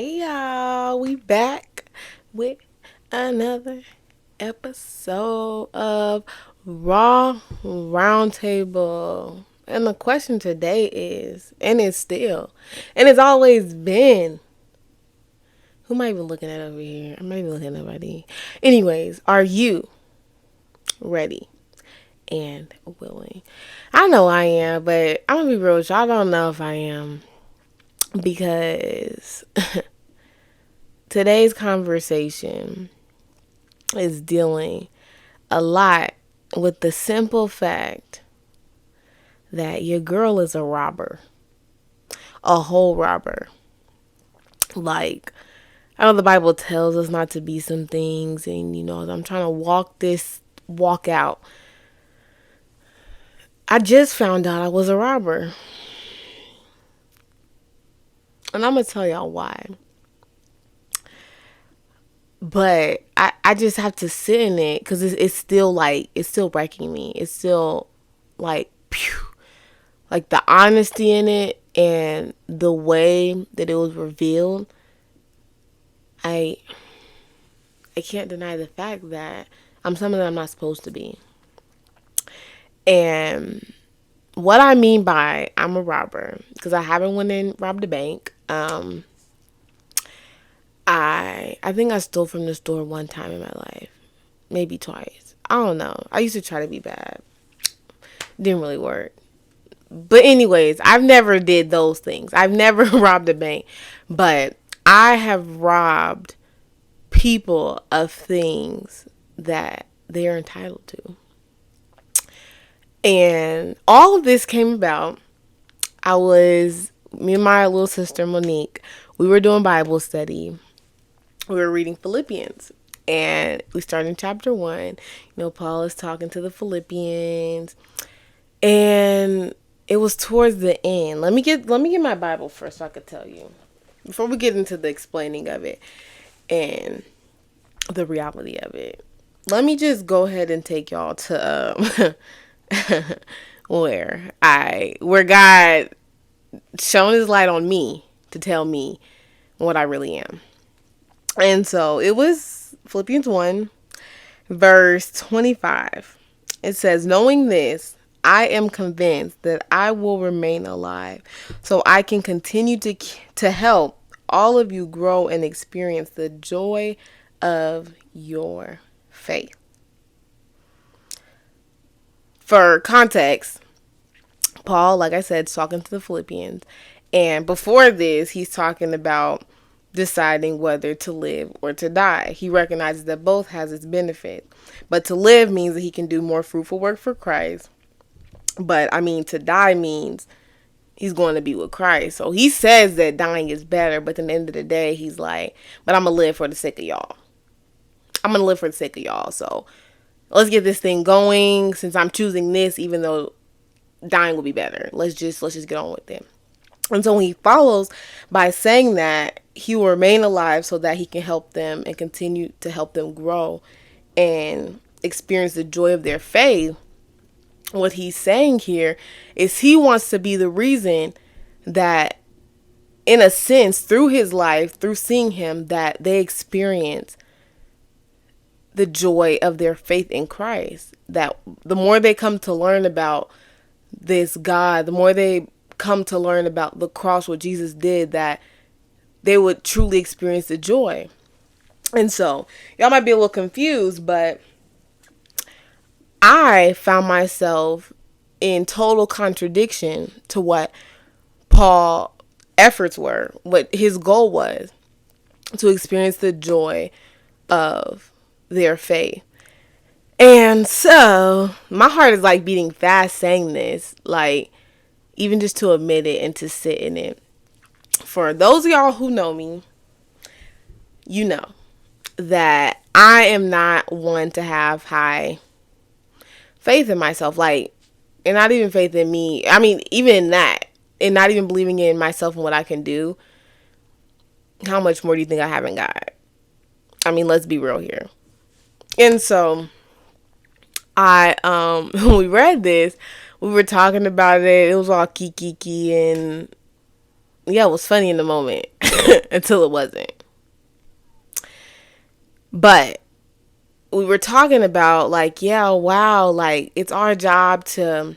Hey y'all, we back with another episode of Raw Roundtable. And the question today is, and it's always been, who am I even looking at over here? I'm not even looking at nobody. Anyways, are you ready and willing? I know I am, but I'm gonna be real with y'all. I don't know if I am because today's conversation is dealing a lot with the simple fact that your girl is a robber, a whole robber. Like, I know the Bible tells us not to be some things, and I'm trying to walk out. I just found out I was a robber, and I'm gonna tell y'all why. But I just have to sit in it because it's still it's still wrecking me. It's still like, phew, like the honesty in it and the way that it was revealed. I I can't deny the fact that I'm something that I'm not supposed to be. And what I mean by I'm a robber, because I haven't went and robbed a bank. I think I stole from the store one time in my life, maybe twice. I don't know. I used to try to be bad. Didn't really work. But anyways, I've never did those things. I've never robbed a bank, but I have robbed people of things that they are entitled to. And all of this came about. Me and my little sister Monique, we were doing Bible study. We were reading Philippians. And we started in chapter 1. Paul is talking to the Philippians. And it was towards the end. Let me get my Bible first so I could tell you. Before we get into the explaining of it and the reality of it. Let me just go ahead and take y'all to where God shone his light on me to tell me what I really am. And so it was Philippians 1 verse 25. It says, knowing this, I am convinced that I will remain alive so I can continue to help all of you grow and experience the joy of your faith. For context, Paul, like I said, is talking to the Philippians. And before this, he's talking about deciding whether to live or to die. He recognizes that both has its benefit. But to live means that he can do more fruitful work for Christ. But to die means he's going to be with Christ. So he says that dying is better, but at the end of the day, he's like, but I'm going to live for the sake of y'all. I'm going to live for the sake of y'all. So let's get this thing going since I'm choosing this, even though dying will be better. Let's just get on with it. And so when he follows by saying that he will remain alive so that he can help them and continue to help them grow and experience the joy of their faith, what he's saying here is he wants to be the reason that, in a sense, through his life, through seeing him, that they experience the joy of their faith in Christ. That the more they come to learn about this God, the more they come to learn about the cross, what Jesus did, that they would truly experience the joy. And so, y'all might be a little confused, but I found myself in total contradiction to what Paul's efforts were, what his goal was, to experience the joy of their faith. And so my heart is like beating fast saying this, like even just to admit it and to sit in it. For those of y'all who know me, you know that I am not one to have high faith in myself, like, and not even faith in me. Even in that, and not even believing in myself and what I can do. How much more do you think I haven't got? Let's be real here. And so when we read this, we were talking about it. It was all kiki and yeah, it was funny in the moment until it wasn't. But we were talking about like, yeah, wow, like it's our job to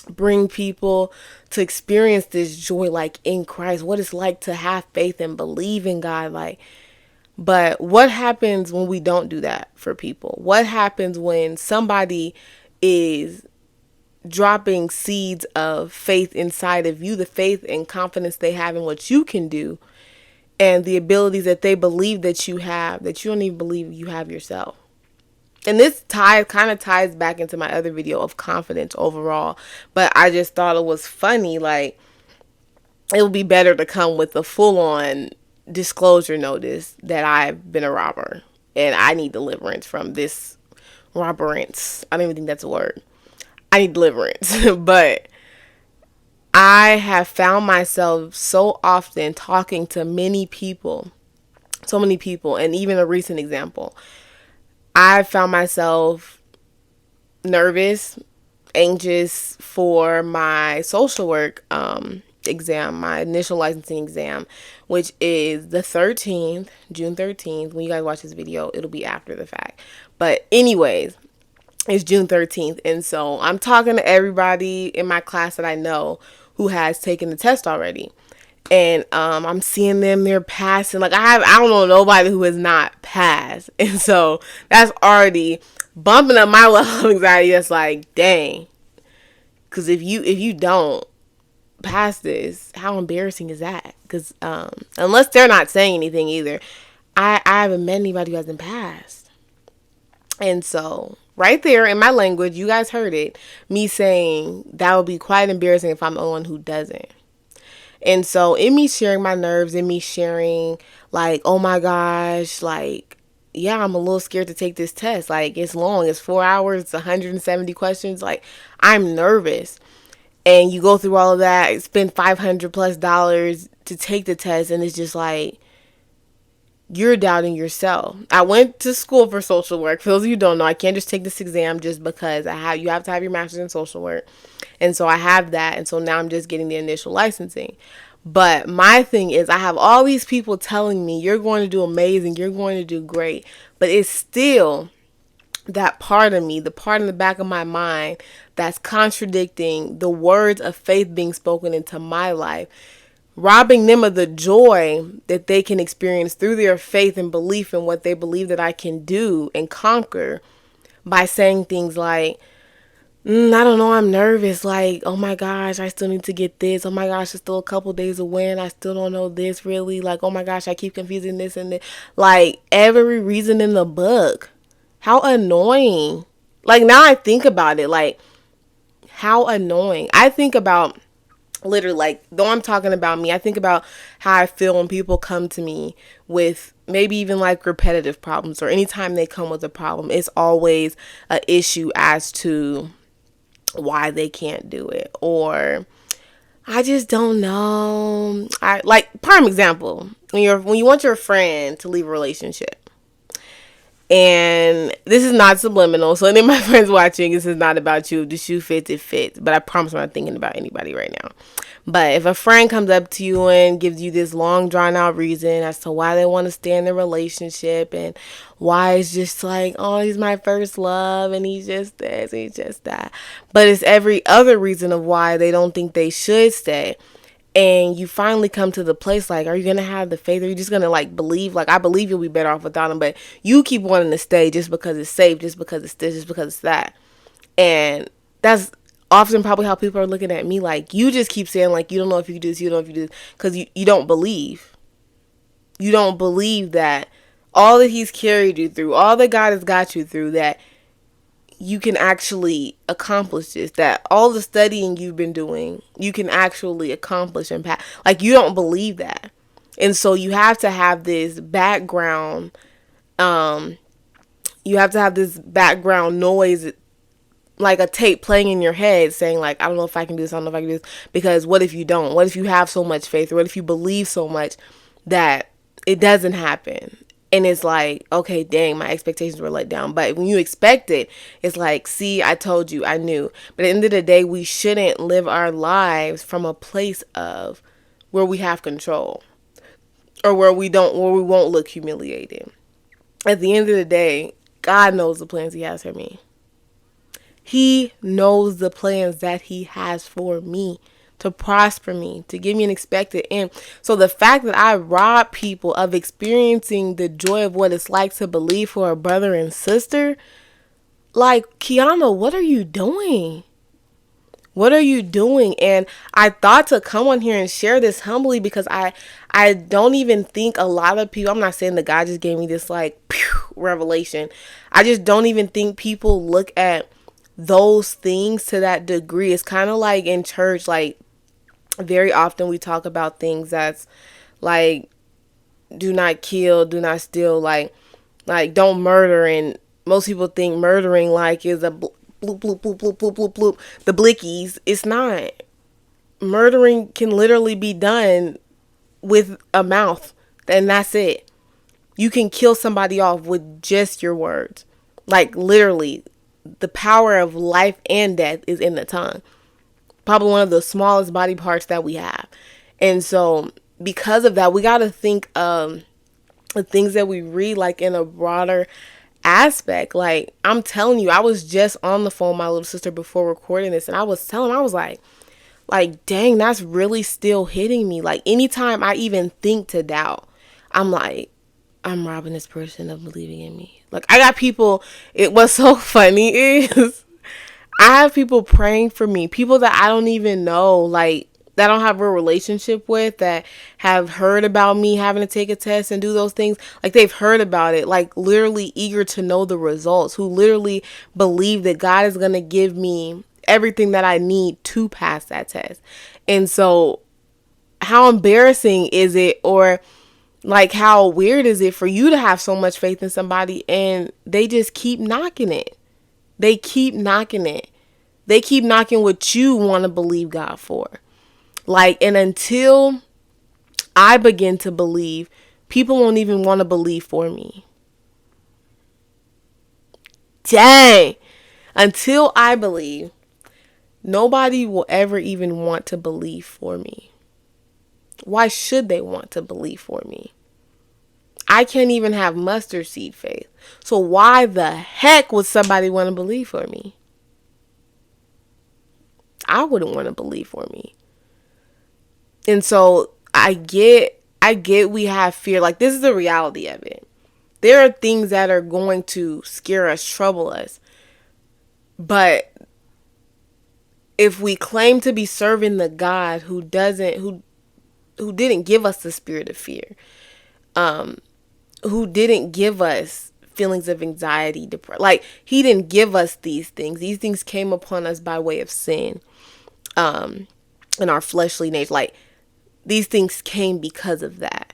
bring people to experience this joy like in Christ, what it's like to have faith and believe in God, like. But what happens when we don't do that for people? What happens when somebody is dropping seeds of faith inside of you, the faith and confidence they have in what you can do, and the abilities that they believe that you have, that you don't even believe you have yourself? And this kind of ties back into my other video of confidence overall. But I just thought it was funny. Like, it would be better to come with a full on disclosure notice that I've been a robber and I need deliverance from this robberance. I don't even think that's a word. I need deliverance. But I have found myself so often talking to many people, so many people, and even a recent example. I found myself nervous, anxious for my social work exam, my initial licensing exam, which is the 13th, June 13th. When you guys watch this video, it'll be after the fact. But anyways, it's June 13th. And so I'm talking to everybody in my class that I know who has taken the test already. And I'm seeing them, they're passing. Like I don't know nobody who has not passed. And so that's already bumping up my level of anxiety. That's like, dang. Because if you don't pass this, how embarrassing is that? Because unless they're not saying anything either, I haven't met anybody who hasn't passed. And so right there in my language, you guys heard it, me saying that would be quite embarrassing if I'm the one who doesn't. And so in me sharing my nerves, in me sharing like, oh my gosh, like, yeah, I'm a little scared to take this test. Like, it's long, it's 4 hours, it's 170 questions. Like, I'm nervous. And you go through all of that, spend $500+ to take the test, and it's just like, you're doubting yourself. I went to school for social work. For those of you who don't know, I can't just take this exam just because you have to have your master's in social work. And so I have that. And so now I'm just getting the initial licensing. But my thing is, I have all these people telling me, you're going to do amazing, you're going to do great. But it's still that part of me, the part in the back of my mind that's contradicting the words of faith being spoken into my life, robbing them of the joy that they can experience through their faith and belief in what they believe that I can do and conquer, by saying things like, I don't know, I'm nervous. Like, oh my gosh, I still need to get this. Oh my gosh, it's still a couple days away and I still don't know this really. Like, oh my gosh, I keep confusing this and this. Like, every reason in the book. How annoying. Like, now I think about it, like, how annoying. I think about, literally, like, though I'm talking about me, I think about how I feel when people come to me with maybe even like repetitive problems, or anytime they come with a problem, it's always an issue as to why they can't do it, or I just don't know. I like, prime example, when you want your friend to leave a relationship. And this is not subliminal, so any of my friends watching, this is not about you. If the shoe fits, it fits. But I promise I'm not thinking about anybody right now. But if a friend comes up to you and gives you this long, drawn out reason as to why they want to stay in the relationship, and why it's just like, oh, he's my first love, and he's just this, he's just that. But it's every other reason of why they don't think they should stay. And you finally come to the place like, are you going to have the faith? Or are you just going to like believe? Like, I believe you'll be better off without him. But you keep wanting to stay just because it's safe, just because it's this, just because it's that. And that's often probably how people are looking at me. Like, you just keep saying like, you don't know if you can do this, you don't know if you do this. Because you don't believe. You don't believe that all that he's carried you through, all that God has got you through, that you can actually accomplish this, that all the studying you've been doing, you can actually accomplish and pass. Like, you don't believe that. And so you have to have this background, noise, like a tape playing in your head saying like, I don't know if I can do this, I don't know if I can do this. Because what if you don't? What if you have so much faith? Or what if you believe so much that it doesn't happen? And it's like, okay, dang, my expectations were let down. But when you expect it, it's like, see, I told you, I knew. But at the end of the day, we shouldn't live our lives from a place of where we have control, or where we won't look humiliated. At the end of the day, God knows the plans he has for me. He knows the plans that he has for me, to prosper me, to give me an expected end. So the fact that I rob people of experiencing the joy of what it's like to believe for a brother and sister, like, Kiana, what are you doing? What are you doing? And I thought to come on here and share this humbly, because I don't even think a lot of people, I'm not saying that God just gave me this like revelation. I just don't even think people look at those things to that degree. It's kind of like in church, like very often we talk about things that's like, do not kill, do not steal, like don't murder. And most people think murdering like is a bloop, bloop, bloop, bloop, bloop, bloop, bloop, the blickies. It's not. Murdering can literally be done with a mouth, and that's it. You can kill somebody off with just your words. Like, literally, the power of life and death is in the tongue. Probably one of the smallest body parts that we have. And so, because of that, we got to think of the things that we read, like, in a broader aspect. Like, I'm telling you, I was just on the phone with my little sister before recording this, and I was telling her, I was like, dang, that's really still hitting me. Like, anytime I even think to doubt, I'm like, I'm robbing this person of believing in me. Like, I got people, what's so funny is I have people praying for me, people that I don't even know, like, that I don't have a relationship with, that have heard about me having to take a test and do those things. Like, they've heard about it, like, literally eager to know the results, who literally believe that God is going to give me everything that I need to pass that test. And so, how embarrassing is it, or like, how weird is it for you to have so much faith in somebody and they just keep knocking it? They keep knocking it. They keep knocking what you want to believe God for. Like, and until I begin to believe, people won't even want to believe for me. Dang. Until I believe, nobody will ever even want to believe for me. Why should they want to believe for me? I can't even have mustard seed faith. So why the heck would somebody want to believe for me? I wouldn't want to believe for me. And so I get we have fear. Like, this is the reality of it. There are things that are going to scare us, trouble us. But if we claim to be serving the God who didn't give us the spirit of fear, who didn't give us feelings of anxiety, depression, like, he didn't give us these things. These things came upon us by way of sin, in our fleshly nature. Like, these things came because of that.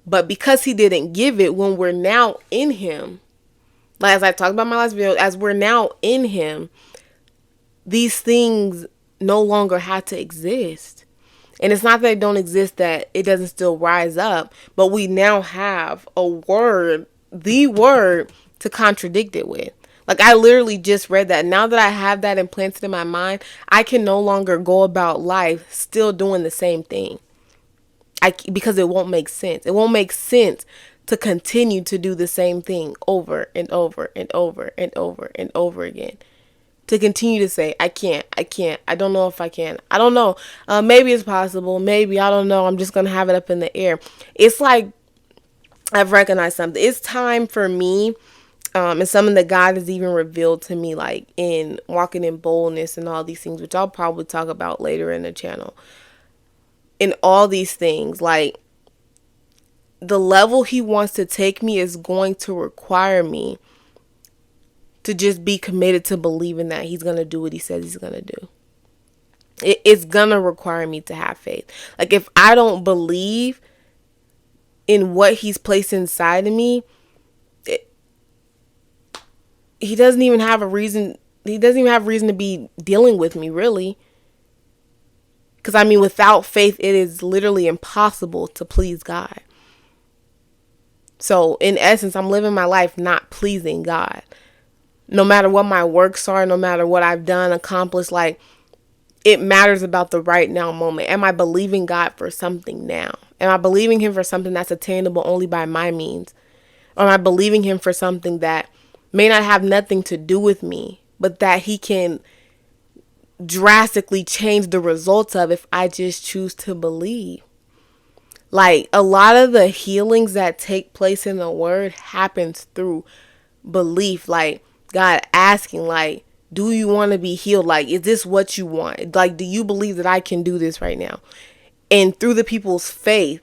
But because he didn't give it, when we're now in him, like, as I talked about in my last video, as we're now in him, these things no longer have to exist. And it's not that they don't exist, that it doesn't still rise up, but we now have a word, the word, to contradict it with. Like, I literally just read that. Now that I have that implanted in my mind, I can no longer go about life still doing the same thing. Because it won't make sense. It won't make sense to continue to do the same thing over and over and over and over and over again. To continue to say, I can't, I don't know if I can, I don't know, maybe it's possible, maybe, I don't know, I'm just going to have it up in the air. It's like, I've recognized something. It's time for me, and something that God has even revealed to me, like in walking in boldness and all these things, which I'll probably talk about later in the channel. In all these things, like, the level he wants to take me is going to require me to just be committed to believing that he's going to do what he says he's going to do. It's going to require me to have faith. Like, if I don't believe in what he's placed inside of me, he doesn't even have a reason. He doesn't even have reason to be dealing with me, really. Because, I mean, without faith, it is literally impossible to please God. So, in essence, I'm living my life not pleasing God. No matter what my works are, no matter what I've done, accomplished, like, it matters about the right now moment. Am I believing God for something now? Am I believing him for something that's attainable only by my means? Or am I believing him for something that may not have nothing to do with me, but that he can drastically change the results of if I just choose to believe? Like, a lot of the healings that take place in the word happens through belief. Like, God asking, like, do you want to be healed? Like, is this what you want? Like, do you believe that I can do this right now? And through the people's faith,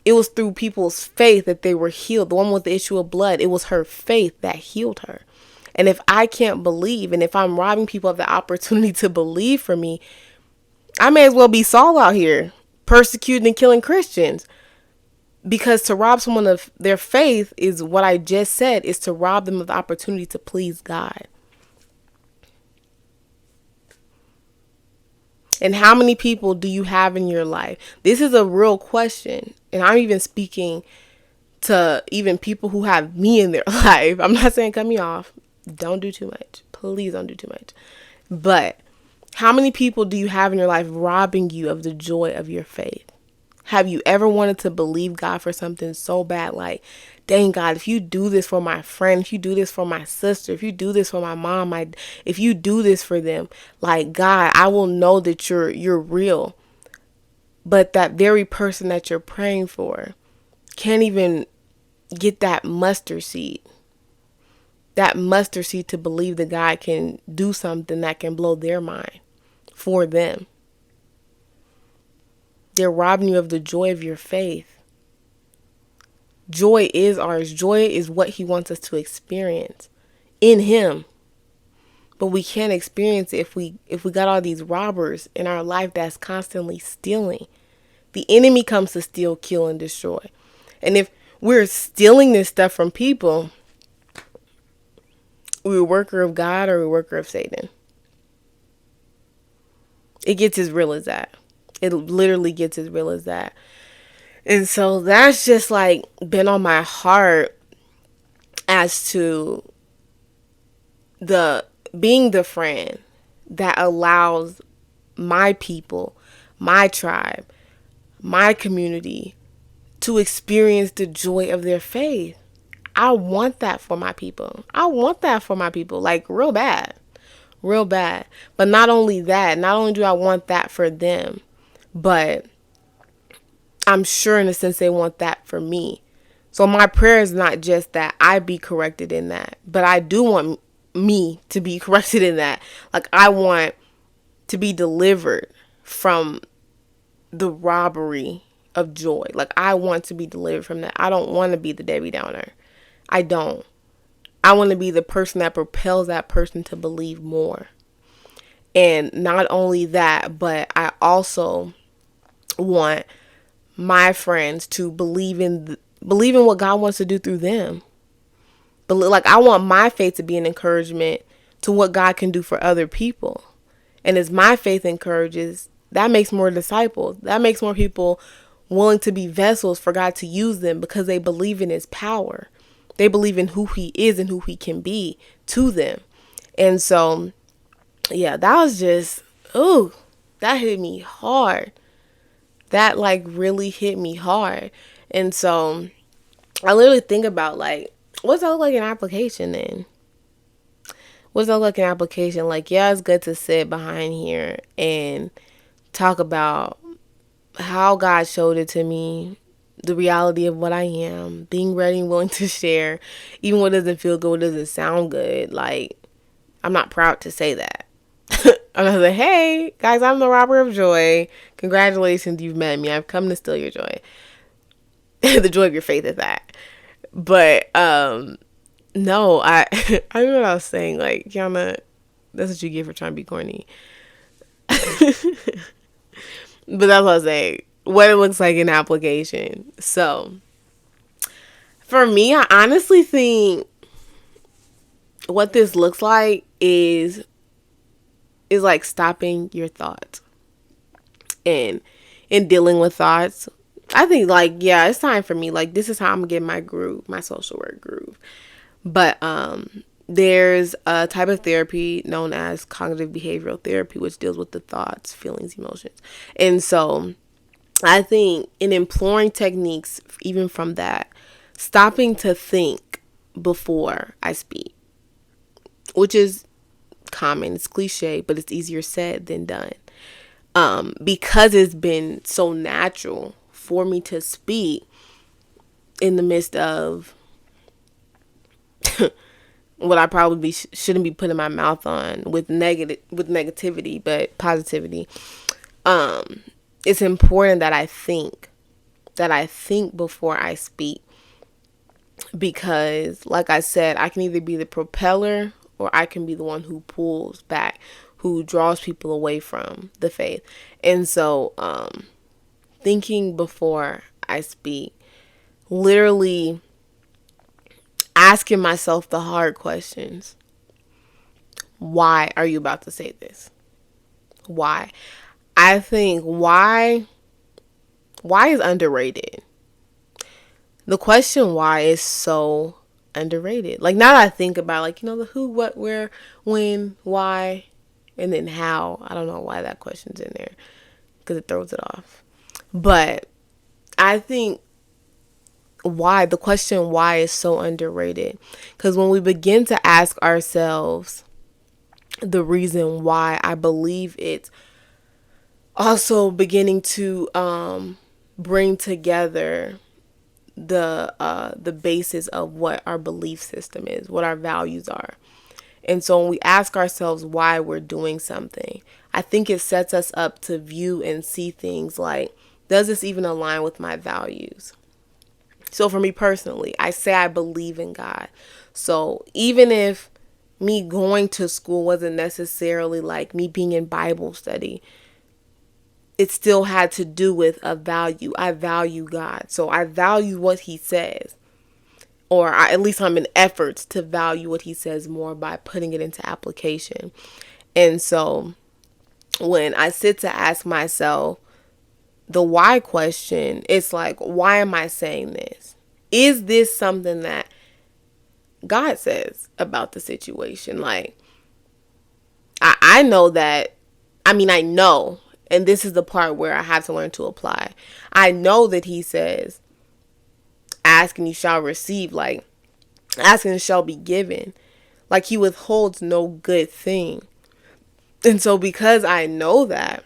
it was through people's faith that they were healed. The one with the issue of blood, it was her faith that healed her. And if I can't believe, and if I'm robbing people of the opportunity to believe for me, I may as well be Saul out here persecuting and killing Christians. Because to rob someone of their faith is what I just said, is to rob them of the opportunity to please God. And how many people do you have in your life? This is a real question. And I'm even speaking to even people who have me in their life. I'm not saying cut me off. Don't do too much. Please don't do too much. But how many people do you have in your life robbing you of the joy of your faith? Have you ever wanted to believe God for something so bad? Like, dang God, if you do this for my friend, if you do this for my sister, if you do this for my mom, if you do this for them, like, God, I will know that you're real. But that very person that you're praying for can't even get that mustard seed. That mustard seed to believe that God can do something that can blow their mind for them. They're robbing you of the joy of your faith. Joy is ours. Joy is what he wants us to experience in him. But we can't experience it if we got all these robbers in our life that's constantly stealing. The enemy comes to steal, kill, and destroy. And if we're stealing this stuff from people, we're a worker of God or a worker of Satan. It gets as real as that. It literally gets as real as that. And so that's just like been on my heart as to being the friend that allows my people, my tribe, my community to experience the joy of their faith. I want that for my people. I want that for my people, like real bad. Real bad. But not only that, not only do I want that for them, but I'm sure in a sense they want that for me. So my prayer is not just that I be corrected in that, but I do want me to be corrected in that. Like, I want to be delivered from the robbery of joy. Like, I want to be delivered from that. I don't want to be the Debbie Downer. I don't. I want to be the person that propels that person to believe more. And not only that, but I also want my friends to believe in what God wants to do through them. But like, I want my faith to be an encouragement to what God can do for other people. And as my faith encourages, that makes more disciples. That makes more people willing to be vessels for God to use them because they believe in his power. They believe in who he is and who he can be to them. And so, yeah, that was just, that hit me hard. That like really hit me hard. And so I literally think about like, what's that look like in application then? What's that look like in application? Like, yeah, it's good to sit behind here and talk about how God showed it to me, the reality of what I am, being ready and willing to share, even when it doesn't feel good, it doesn't sound good. Like, I'm not proud to say that. I'm not like, hey, guys, I'm the robber of joy. Congratulations, you've met me. I've come to steal your joy. The joy of your faith is that. But, no, I know what I was saying. Like, Kiana, that's what you get for trying to be corny. But that's what I was saying. What it looks like in application. So, for me, I honestly think what this looks like is like stopping your thoughts and in dealing with thoughts. I think like, yeah, it's time for me. Like, this is how I'm gonna get my groove, my social work groove. But There's a type of therapy known as cognitive behavioral therapy, which deals with the thoughts, feelings, emotions. And so I think in employing techniques, even from that, stopping to think before I speak, which is common, it's cliche, but it's easier said than done. Because it's been so natural for me to speak in the midst of what I probably shouldn't be putting my mouth on with negativity, but positivity. It's important that I think before I speak, because like I said, I can either be the propeller or I can be the one who pulls back, who draws people away from the faith. And so thinking before I speak, literally asking myself the hard questions. Why are you about to say this? Why? I think why is underrated. The question why is so underrated. Like, now that I think about, like, the who, what, where, when, why, and then how. I don't know why that question's in there, because it throws it off. But I think the question why is so underrated, because when we begin to ask ourselves the reason why, I believe it's also beginning to bring together the basis of what our belief system is, what our values are. And so when we ask ourselves why we're doing something, I think it sets us up to view and see things like, does this even align with my values? So for me personally, I say I believe in God. So even if me going to school wasn't necessarily like me being in Bible study, it still had to do with a value. I value God. So I value what he says. Or at least I'm in efforts to value what he says more by putting it into application. And so when I sit to ask myself the why question, it's like, why am I saying this? Is this something that God says about the situation? Like, I know that, I know, and this is the part where I have to learn to apply. I know that he says, ask and you shall receive. Like, ask and it shall be given. Like, he withholds no good thing. And so because I know that,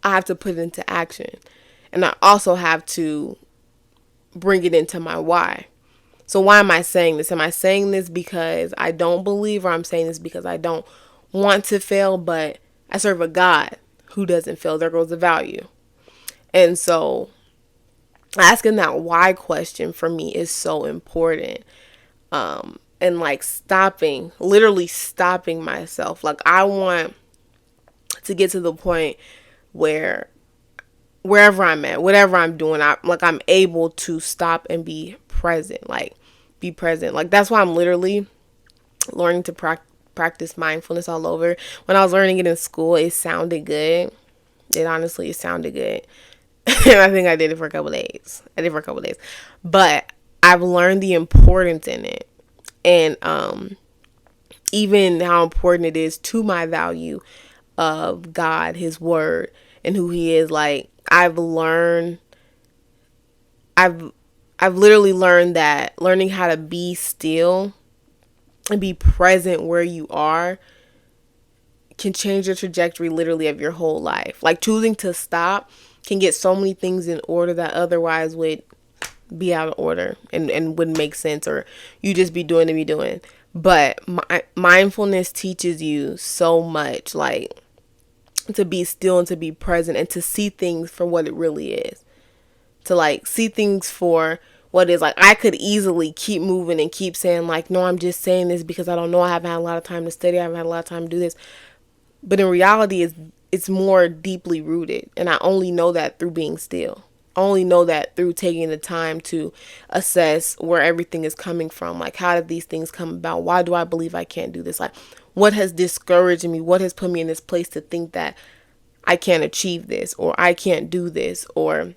I have to put it into action. And I also have to bring it into my why. So why am I saying this? Am I saying this because I don't believe, or I'm saying this because I don't want to fail, but I serve a God who doesn't fail? There goes the value. And so asking that why question for me is so important. And like literally stopping myself. Like, I want to get to the point where wherever I'm at, whatever I'm doing, I'm able to stop and be present. Like, be present. Like, that's why I'm literally learning to practice mindfulness all over. When I was learning it in school, it sounded good. It sounded good. And I think I did it for a couple days. But I've learned the importance in it. And even how important it is to my value of God, his word, and who he is. Like, I've literally learned that learning how to be still and be present where you are can change the trajectory literally of your whole life. Like, choosing to stop can get so many things in order that otherwise would be out of order and wouldn't make sense, or you just be doing to be doing. But mindfulness teaches you so much, like, to be still and to be present and to see things for what it really is. To like see things for what is. Like, I could easily keep moving and keep saying like, no, I'm just saying this because I don't know, I haven't had a lot of time to study, I haven't had a lot of time to do this. But in reality, it's more deeply rooted, and I only know that through being still. I only know that through taking the time to assess where everything is coming from. Like, how did these things come about? Why do I believe I can't do this? Like, what has discouraged me? What has put me in this place to think that I can't achieve this, or I can't do this, or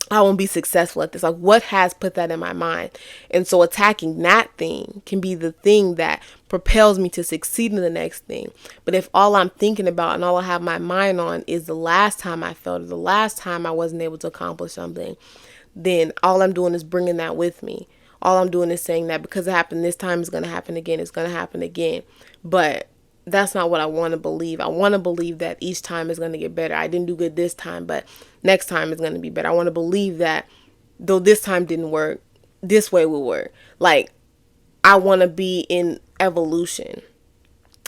I won't be successful at this. Like, what has put that in my mind? And so attacking that thing can be the thing that propels me to succeed in the next thing. But if all I'm thinking about and all I have my mind on is the last time I failed or the last time I wasn't able to accomplish something, then all I'm doing is bringing that with me. All I'm doing is saying that because it happened this time, it's going to happen again. It's going to happen again. But that's not what I want to believe. I want to believe that each time is going to get better. I didn't do good this time, but next time is going to be better. I want to believe that though this time didn't work, this way will work. Like, I want to be in evolution.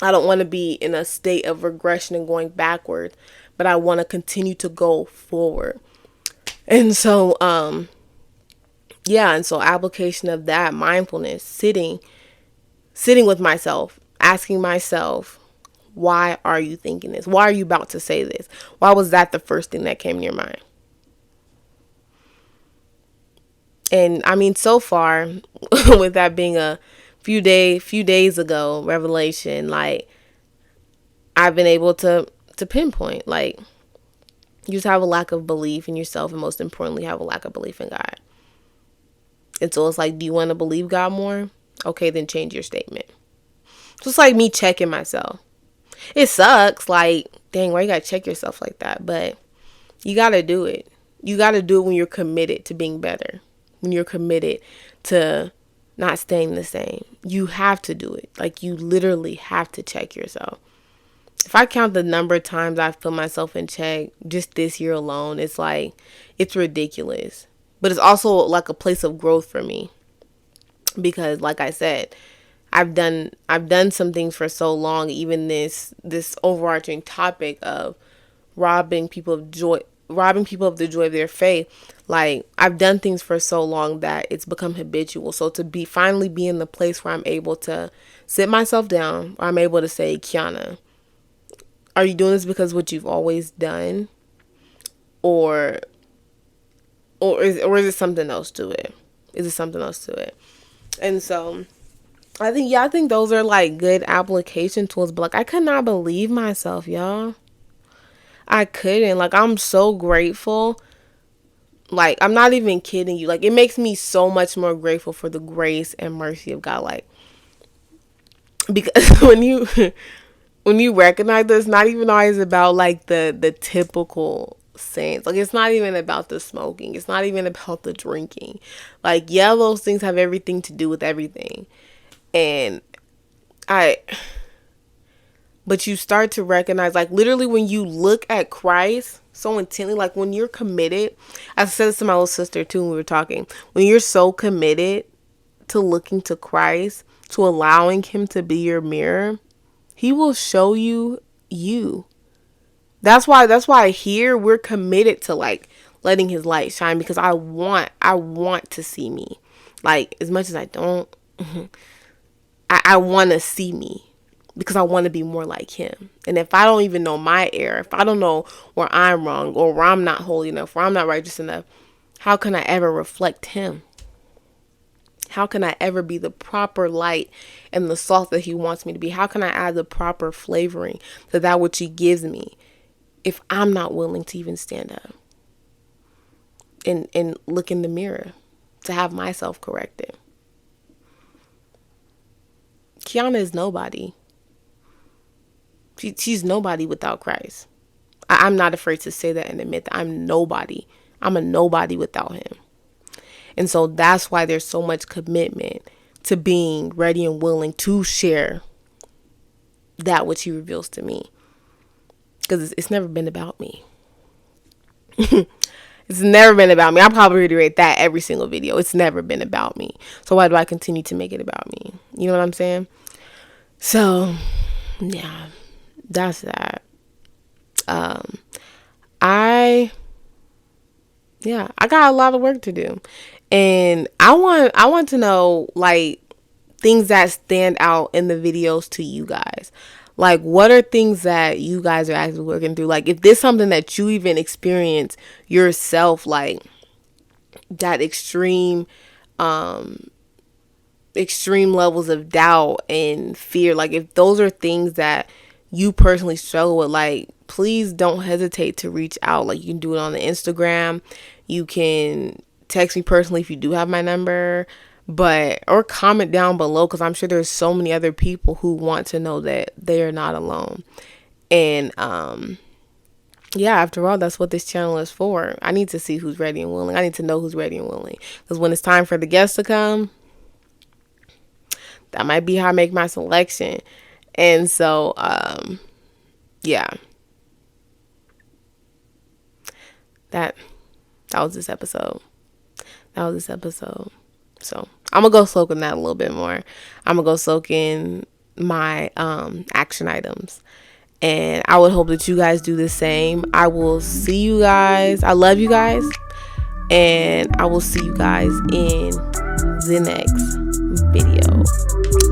I don't want to be in a state of regression and going backwards, but I want to continue to go forward. And so, yeah, and so application of that mindfulness, sitting with myself, asking myself, why are you thinking this? Why are you about to say this? Why was that the first thing that came to your mind? And I mean, so far, with that being a few days ago revelation, like, I've been able to pinpoint, like, you just have a lack of belief in yourself, and most importantly, have a lack of belief in God. And so it's like, do you want to believe God more? Okay, then change your statement. Just like me checking myself. It sucks. Like, dang, why you gotta check yourself like that? But you gotta do it. You gotta do it when you're committed to being better. When you're committed to not staying the same. You have to do it. Like, you literally have to check yourself. If I count the number of times I've put myself in check just this year alone, it's like, it's ridiculous. But it's also like a place of growth for me. Because like I said, I've done some things for so long, even this overarching topic of robbing people of the joy of their faith. Like, I've done things for so long that it's become habitual. So to finally be in the place where I'm able to sit myself down, where I'm able to say, Kiana, are you doing this because what you've always done? Or is it something else to it? Is it something else to it? And so I think those are like good application tools. But like, I could not believe myself, y'all. I couldn't. Like, I'm so grateful. Like, I'm not even kidding you. Like, it makes me so much more grateful for the grace and mercy of God. Like, because when you recognize that, it's not even always about like the typical saints. Like, it's not even about the smoking. It's not even about the drinking. Like, yeah, those things have everything to do with everything. And but you start to recognize, like, literally when you look at Christ so intently, like when you're committed, I said this to my little sister too when we were talking, when you're so committed to looking to Christ, to allowing him to be your mirror, he will show you you. That's why here we're committed to like letting his light shine, because I want to see me. Like, as much as I don't, I want to see me, because I want to be more like him. And if I don't even know my error, if I don't know where I'm wrong or where I'm not holy enough, where I'm not righteous enough, how can I ever reflect him? How can I ever be the proper light and the salt that he wants me to be? How can I add the proper flavoring to that which he gives me if I'm not willing to even stand up and look in the mirror to have myself corrected? Kiana is nobody. She's nobody without Christ. I'm not afraid to say that and admit that I'm nobody. I'm a nobody without him. And so that's why there's so much commitment to being ready and willing to share that which he reveals to me. Because it's never been about me. It's never been about me. I'll probably reiterate that every single video. It's never been about me. So why do I continue to make it about me? You know what I'm saying? So, yeah, that's that. I got a lot of work to do. And I want to know, like, things that stand out in the videos to you guys. Like, what are things that you guys are actually working through? Like, if there's something that you even experience yourself, like that extreme levels of doubt and fear, like if those are things that you personally struggle with, like, please don't hesitate to reach out. Like, you can do it on the Instagram. You can text me personally if you do have my number, or comment down below, because I'm sure there's so many other people who want to know that they are not alone. And yeah, after all, that's what this channel is for. I need to see who's ready and willing. I need to know who's ready and willing, because when it's time for the guests to come, that might be how I make my selection. And so yeah, that was this episode. So I'm gonna go soak in that a little bit more. I'm gonna go soak in my action items, and I would hope that you guys do the same. I will see you guys. I love you guys, and I will see you guys in the next video.